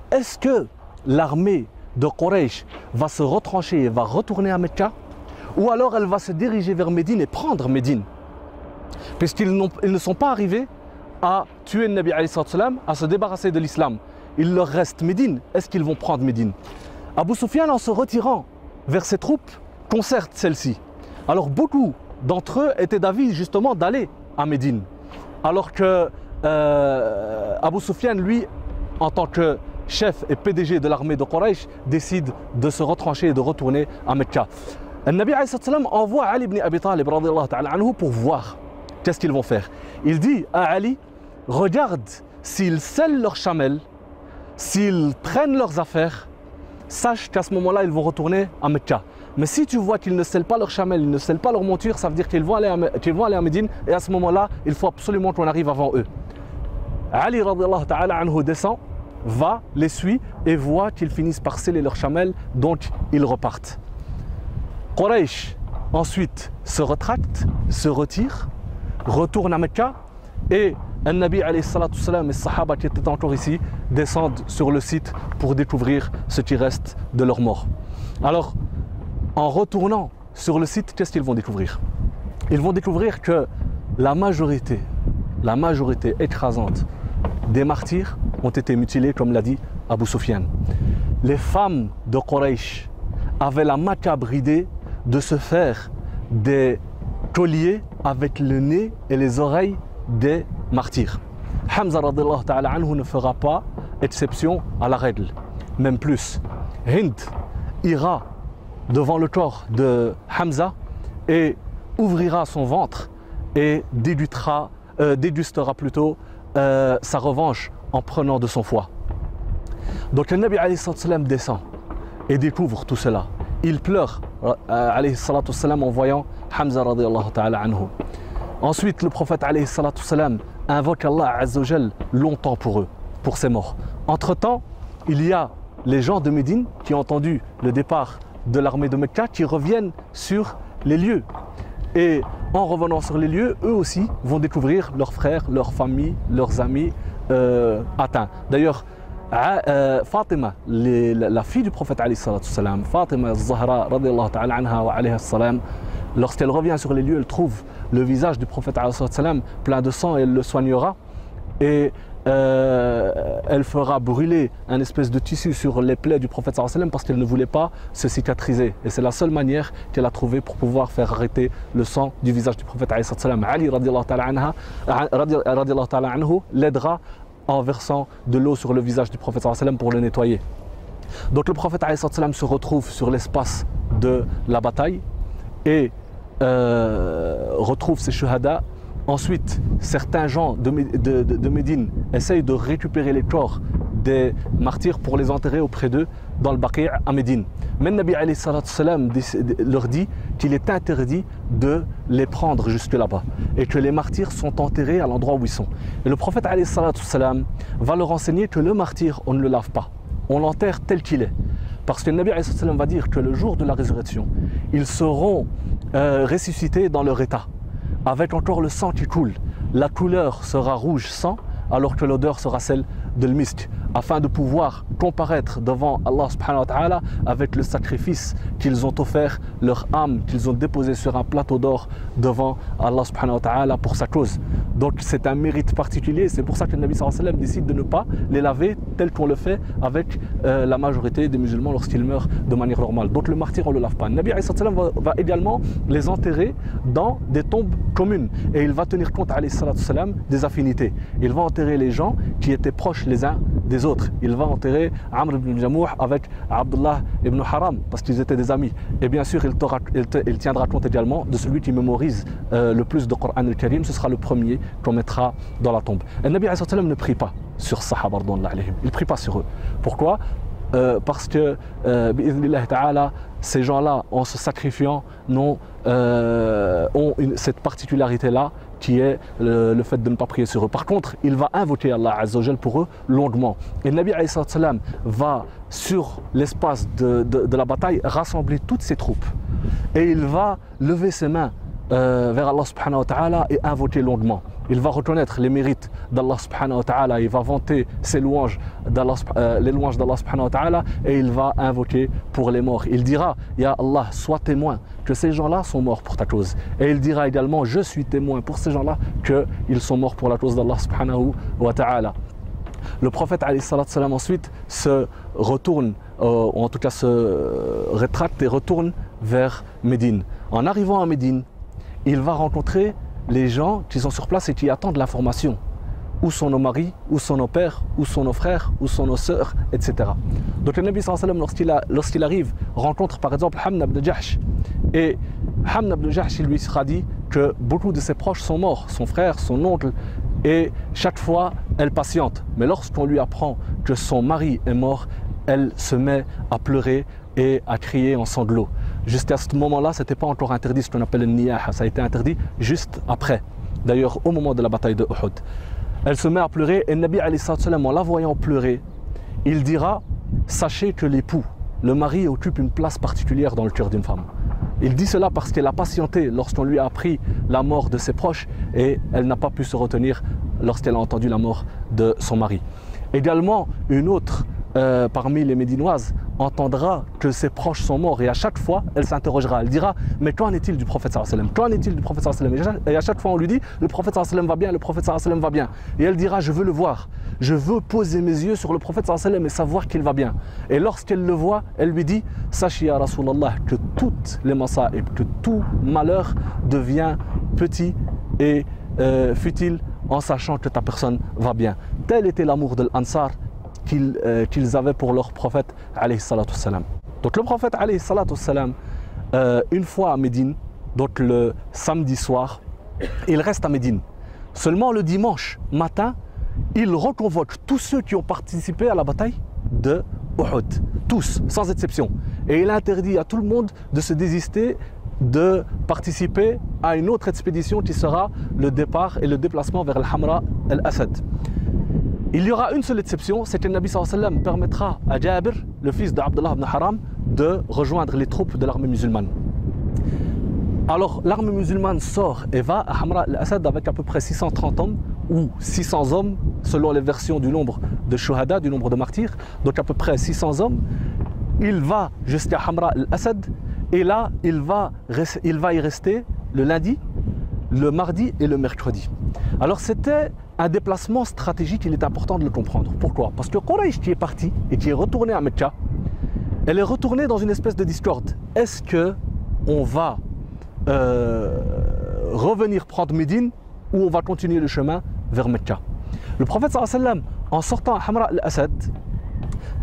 Est-ce que l'armée de Quraysh va se retrancher et va retourner à Mecca? Ou alors elle va se diriger vers Médine et prendre Médine? Puisqu'ils ne sont pas arrivés à tuer le Nabi alayhi salam, à se débarrasser de l'islam. Il leur reste Médine. Est-ce qu'ils vont prendre Médine? Abu Sufyan, en se retirant vers ses troupes, concerte celle-ci. Alors beaucoup d'entre eux étaient d'avis justement d'aller à Médine. Alors que Abu Sufyan, lui, en tant que chef et PDG de l'armée de Quraysh, décide de se retrancher et de retourner à Mecca. Le Nabi alayhi salam envoie Ali ibn Abi Talib pour voir qu'est-ce qu'ils vont faire. Il dit à Ali, regarde s'ils scellent leurs chamelles, s'ils prennent leurs affaires, sache qu'à ce moment-là, ils vont retourner à Mecca. Mais si tu vois qu'ils ne scellent pas leurs chamelles, ils ne scellent pas leur monture, ça veut dire qu'ils vont aller à Médine, et à ce moment-là, il faut absolument qu'on arrive avant eux. Ali radiallahu ta'ala anhu descend, va, les suit et voit qu'ils finissent par sceller leurs chamelles, donc ils repartent. Quraysh ensuite se retracte, se retire, retourne à Mecca et un Nabi alayhi salatu salam et les Sahaba qui étaient encore ici descendent sur le site pour découvrir ce qui reste de leur mort. Alors, en retournant sur le site, qu'est-ce qu'ils vont découvrir? Ils vont découvrir que la majorité écrasante des martyrs ont été mutilés, comme l'a dit Abu Sufyan. Les femmes de Quraysh avaient la macabre idée de se faire des colliers avec le nez et les oreilles des martyrs. Hamza radiallahu ta'ala anhu ne fera pas exception à la règle. Même plus, Hind ira devant le corps de Hamza et ouvrira son ventre et dégustera plutôt sa revanche en prenant de son foie. Donc le Nabi alayhi salatu salam descend et découvre tout cela. Il pleure alayhi salatu salam en voyant Hamza radiallahu ta'ala anhu. Ensuite le prophète alayhi salatu salam invoque Allah azza wa jal longtemps pour eux, pour ces morts. Entre-temps, il y a les gens de Médine qui ont entendu le départ de l'armée de Mecca qui reviennent sur les lieux. Et en revenant sur les lieux, eux aussi vont découvrir leurs frères, leurs familles, leurs amis atteints. D'ailleurs, Fatima, la fille du prophète alayhi salatu salam, Fatima al-Zahra radiallahu ta'ala anha wa alayha salam, lorsqu'elle revient sur les lieux, elle trouve le visage du prophète alayhi salatu salam plein de sang et elle le soignera. Et elle fera brûler un espèce de tissu sur les plaies du prophète sallallahu alayhi wa sallam parce qu'elle ne voulait pas se cicatriser. Et c'est la seule manière qu'elle a trouvée pour pouvoir faire arrêter le sang du visage du prophète sallallahu alayhi wa sallam. Ali radiallahu ta'ala anhu l'aidera en versant de l'eau sur le visage du prophète sallallahu alayhi wa sallam pour le nettoyer. Donc le prophète sallallahu alayhi wa sallam se retrouve sur l'espace de la bataille et retrouve ses shuhada. Ensuite, certains gens de Médine essayent de récupérer les corps des martyrs pour les enterrer auprès d'eux dans le Baqi' à Médine. Mais le Nabi alayhi salatu salam leur dit qu'il est interdit de les prendre jusque là-bas et que les martyrs sont enterrés à l'endroit où ils sont. Et le prophète alayhi salatu salam va leur enseigner que le martyr, on ne le lave pas, on l'enterre tel qu'il est. Parce que le Nabi alayhi salatu salam va dire que le jour de la résurrection, ils seront ressuscités dans leur état, avec encore le sang qui coule. La couleur sera rouge sang, alors que l'odeur sera celle de l'misk, afin de pouvoir comparaître devant Allah subhanahu wa ta'ala avec le sacrifice qu'ils ont offert, leur âme qu'ils ont déposée sur un plateau d'or devant Allah subhanahu wa ta'ala pour sa cause. Donc c'est un mérite particulier, c'est pour ça que le Nabi sallallahu alayhi wa sallam décide de ne pas les laver tel qu'on le fait avec la majorité des musulmans lorsqu'ils meurent de manière normale. Donc le martyr on ne le lave pas. Le Nabi sallallahu alayhi wa sallam va également les enterrer dans des tombes communes et il va tenir compte alayhi salatu salam des affinités. Il va enterrer les gens qui étaient proches les uns des autres. Il va enterrer Amr ibn Jamouh avec Abdullah ibn Haram parce qu'ils étaient des amis. Et bien sûr, il tiendra compte également de celui qui mémorise le plus de Coran al-Karim. Ce sera le premier qu'on mettra dans la tombe. Et le Nabi alayhi sallam ne prie pas sur Sahaba, il ne prie pas sur eux. Pourquoi? Parce que bi'idhnillah ta'ala, ces gens-là, en se sacrifiant, ont cette particularité-là qui est le fait de ne pas prier sur eux. Par contre, il va invoquer Allah Azza wa Jal pour eux longuement. Et le Nabi alayhi salam va, sur l'espace de la bataille, rassembler toutes ses troupes. Et il va lever ses mains vers Allah subhanahu wa ta'ala et invoquer longuement. Il va reconnaître les mérites d'Allah subhanahu wa ta'ala, il va vanter ses louanges les louanges d'Allah subhanahu wa ta'ala et il va invoquer pour les morts. Il dira, Ya Allah, sois témoin que ces gens-là sont morts pour ta cause. Et il dira également, je suis témoin pour ces gens-là qu'ils sont morts pour la cause d'Allah subhanahu wa ta'ala. Le prophète alayhi salatu salam ensuite se retourne, ou en tout cas se rétracte et retourne vers Médine. En arrivant à Médine, il va rencontrer les gens qui sont sur place et qui attendent l'information. Où sont nos maris, où sont nos pères, où sont nos frères, où sont nos sœurs, etc. Donc le Nabi sallallahu alayhi wa sallam, lorsqu'il arrive, rencontre par exemple Hamna ibn Jahsh. Et Hamna ibn Jahsh, il lui sera dit que beaucoup de ses proches sont morts, son frère, son oncle, et chaque fois, elle patiente. Mais lorsqu'on lui apprend que son mari est mort, elle se met à pleurer et à crier en sanglots. Jusqu'à ce moment-là, ce n'était pas encore interdit, ce qu'on appelle le niyaha. Ça a été interdit juste après, d'ailleurs au moment de la bataille de Uhud. Elle se met à pleurer et le Nabi alayhi salam, en la voyant pleurer, il dira « Sachez que l'époux, le mari occupe une place particulière dans le cœur d'une femme ». Il dit cela parce qu'elle a patienté lorsqu'on lui a appris la mort de ses proches et elle n'a pas pu se retenir lorsqu'elle a entendu la mort de son mari. Également, une autre parmi les Médinoises entendra que ses proches sont morts et à chaque fois, elle s'interrogera. Elle dira « Mais qu'en est-il du prophète sallallahu alayhi wa sallam ? Qu'en est-il du prophète sallallahu alayhi wa sallam ?» Et à chaque fois, on lui dit « Le prophète sallallahu alayhi wa sallam va bien, le prophète sallallahu alayhi wa sallam va bien. » Et elle dira « Je veux le voir. Je veux poser mes yeux sur le prophète sallallahu alayhi wa sallam et savoir qu'il va bien. » Et lorsqu'elle le voit, elle lui dit « Sache, ya Rasulallah, que toutes les masa'ib, que tout malheur devient petit et futile en sachant que ta personne va bien. » Tel était l'amour de l'Ansar qu'ils avaient pour leur prophète alayhi salatu wassalam. Donc le prophète alayhi salatu wassalam, une fois à Médine, donc le samedi soir, il reste à Médine. Seulement le dimanche matin, il reconvoque tous ceux qui ont participé à la bataille de Uhud, tous, sans exception. Et il interdit à tout le monde de se désister de participer à une autre expédition qui sera le départ et le déplacement vers Al-Hamra al-Asad. Il y aura une seule exception, c'est que le Nabi sallallahu alayhi wa sallam permettra à Jabir, le fils d'Abdullah ibn Haram, de rejoindre les troupes de l'armée musulmane. Alors l'armée musulmane sort et va à Hamra al-Asad avec à peu près 630 hommes ou 600 hommes selon les versions du nombre de shuhada, du nombre de martyrs, donc à peu près 600 hommes. Il va jusqu'à Hamra al-Asad et là il va y rester le lundi, le mardi et le mercredi. Alors c'était un déplacement stratégique, il est important de le comprendre. Pourquoi? Parce que Quraysh qui est parti et qui est retourné à Mecca, elle est retournée dans une espèce de discorde. Est-ce qu'on va revenir prendre Médine ou on va continuer le chemin vers Mecca? Le prophète sallallahu alayhi wa sallam, en sortant à Hamra al-Asad,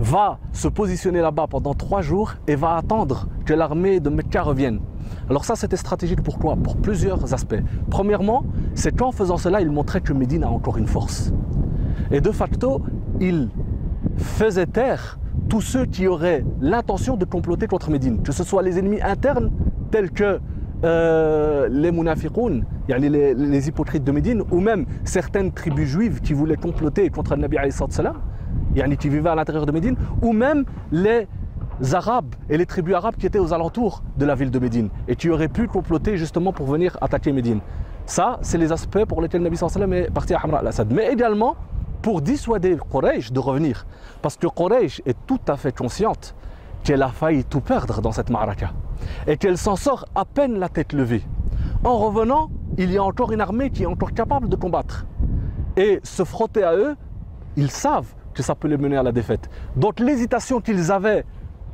va se positionner là-bas pendant 3 jours et va attendre que l'armée de Mecca revienne. Alors ça, c'était stratégique. Pourquoi? Pour plusieurs aspects. Premièrement, c'est qu'en faisant cela, il montrait que Médine a encore une force. Et de facto, il faisait taire tous ceux qui auraient l'intention de comploter contre Médine, que ce soit les ennemis internes tels que les munafiqoun, les hypocrites de Médine, ou même certaines tribus juives qui voulaient comploter contre le Nabi alayhi salam, qui vivaient à l'intérieur de Médine, ou même les Arabes et les tribus arabes qui étaient aux alentours de la ville de Médine et qui auraient pu comploter justement pour venir attaquer Médine. Ça, c'est les aspects pour lesquels le Nabi sallallahu alayhi wa sallam est parti à Hamra al-Asad. Mais également pour dissuader Quraysh de revenir. Parce que Quraysh est tout à fait consciente qu'elle a failli tout perdre dans cette ma'araka et qu'elle s'en sort à peine la tête levée. En revenant, il y a encore une armée qui est encore capable de combattre. Et se frotter à eux, ils savent que ça peut les mener à la défaite. Donc l'hésitation qu'ils avaient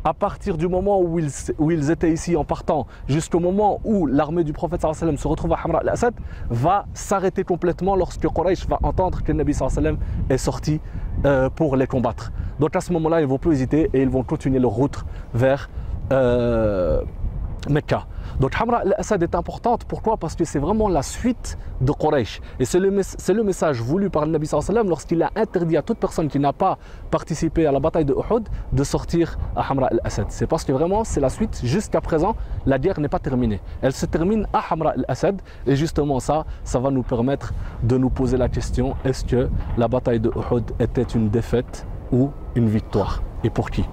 à partir du moment où ils étaient ici en partant jusqu'au moment où l'armée du prophète sallallahu alayhi wa sallam se retrouve à Hamra al-Asad va s'arrêter complètement lorsque Quraysh va entendre que le Nabi sallallahu alayhi wa sallam est sorti pour les combattre. Donc à ce moment-là, ils ne vont plus hésiter et ils vont continuer leur route vers Mecca. Donc Hamra al-Asad est importante, pourquoi? Parce que c'est vraiment la suite de Quraysh. Et c'est le message voulu par le Nabi sallallahu alayhi wa sallam lorsqu'il a interdit à toute personne qui n'a pas participé à la bataille de Uhud de sortir à Hamra al-Asad. C'est parce que vraiment c'est la suite. Jusqu'à présent, la guerre n'est pas terminée. Elle se termine à Hamra al-Asad et justement ça va nous permettre de nous poser la question, est-ce que la bataille de Uhud était une défaite ou une victoire? Et pour qui?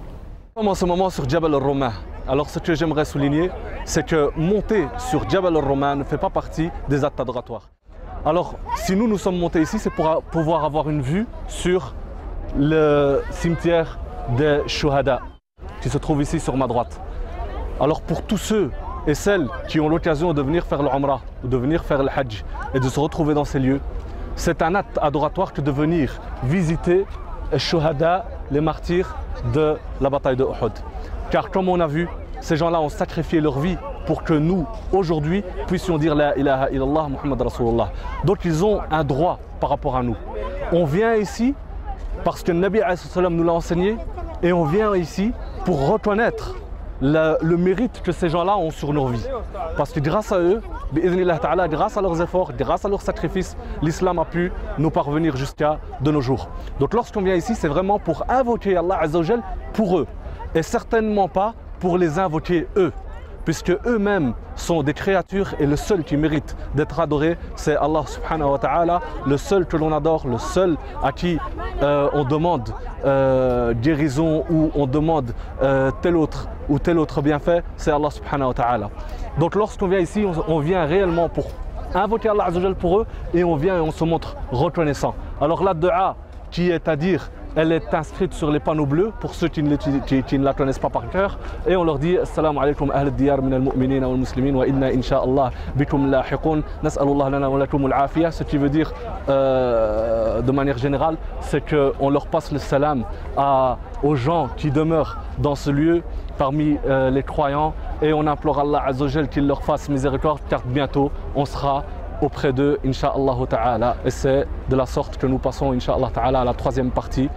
En ce moment sur Jabal al-Rumah. Alors ce que j'aimerais souligner, c'est que monter sur Jabal al-Rumah ne fait pas partie des actes adoratoires. Alors si nous sommes montés ici, c'est pour pouvoir avoir une vue sur le cimetière des Shuhada qui se trouve ici sur ma droite. Alors pour tous ceux et celles qui ont l'occasion de venir faire le Umrah ou de venir faire le Hajj et de se retrouver dans ces lieux, c'est un acte adoratoire que de venir visiter les Shuhada, les martyrs de la bataille de Uhud. Car comme on a vu, ces gens-là ont sacrifié leur vie pour que nous, aujourd'hui, puissions dire La ilaha illallah Muhammad Rasulullah. Donc ils ont un droit par rapport à nous. On vient ici parce que le Nabi nous l'a enseigné et on vient ici pour reconnaître le mérite que ces gens-là ont sur nos vies. Parce que grâce à eux, grâce à leurs efforts, grâce à leurs sacrifices, l'islam a pu nous parvenir jusqu'à de nos jours. Donc lorsqu'on vient ici, c'est vraiment pour invoquer Allah Azza wa Jal pour eux et certainement pas pour les invoquer eux, puisque eux-mêmes sont des créatures et le seul qui mérite d'être adoré, c'est Allah subhanahu wa ta'ala, le seul que l'on adore, le seul à qui on demande guérison ou on demande tel autre bienfait, c'est Allah subhanahu wa ta'ala. Donc lorsqu'on vient ici, on vient réellement pour invoquer Allah Azza wa Jal pour eux et on vient et on se montre reconnaissant. Alors la dua qui est à dire, elle est inscrite sur les panneaux bleus pour ceux qui ne la connaissent pas par cœur. Et on leur dit Assalamu alaikum ahl al-diyar min al-mu'minin wal muslimin wa inna insha'Allah bikum lahiqun. Nas'alullah lana wa lakum al-afiyah. Ce qui veut dire de manière générale, c'est qu'on leur passe le salam aux gens qui demeurent dans ce lieu parmi les croyants et on implore Allah Azza wa Jal qu'il leur fasse miséricorde car bientôt on sera auprès d'eux, Inch'Allah Ta'ala. Et c'est de la sorte que nous passons, Inch'Allah Ta'ala, à la troisième partie